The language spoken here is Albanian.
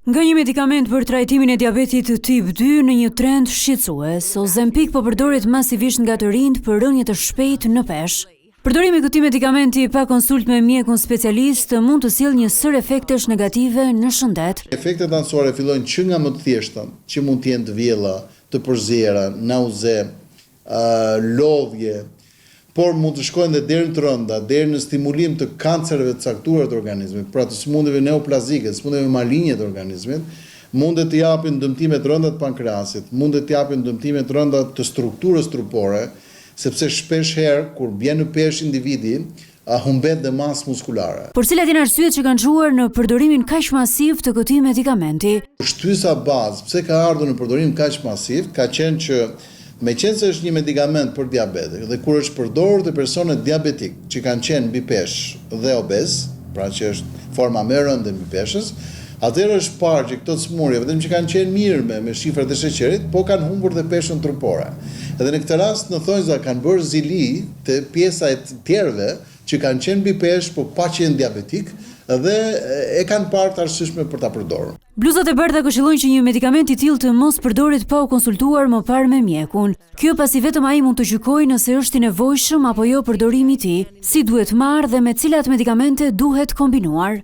Nga një medikament për trajtimin e diabetit tip 2 në një trend shqetësues, Ozempic po përdoret masivisht nga të rinjt për rënje të shpejtë në peshë. Përdorimi i këtij medikamenti pa konsult me mjekun specialist mund të sjellë një sër efektesh negative në shëndet. Efektet anësore fillojnë që nga më të thjeshta, që mund të jenë të vjella, të përzjera, nauze, lodhje, por mund të shkojnë dhe deri në të rënda, deri në stimulim të kancereve të caktuara të organizmit, pra të sëmundjeve neoplazike, sëmundjeve malinje të organizmit, mund të japin dëmtime të rënda të pankreasit, mund të japin dëmtime të rënda të strukturës trupore, sepse shpesh herë kur bjen në peshë individi, humbet dhe masë muskulare. Por cilat janë arsyet që kanë çuar në përdorimin kaq masiv të këtij medikamenti? Shtysa bazë, pse ka ardhur në përdorim kaq masiv, ka qenë që meqense është një medikament për diabetik dhe kur është përdorur te personat diabetik që kanë qenë mbi peshë dhe obez, pra që është forma më e rëndë e mbi peshës, atëherë është parë që këto smurje vetëm që kanë qenë mirë me shifrat e sheqerit, po kanë humbur dhe peshën trupore. Edhe në këtë rast në thonjza kanë bërë zili te pjesa e tjerëve që kanë qenë mbi peshë, po pa qenë diabetik, dhe e kanë parë të arsyeshme për ta përdorur. Bluzat e bardha këshillojnë që një medikament i tillë të mos përdoret pa u konsultuar më parë me mjekun. Kjo pasi vetëm ai mund të gjykojë nëse është i nevojshëm apo jo përdorimi i tij, si duhet marrë dhe me cilat medikamente duhet kombinuar.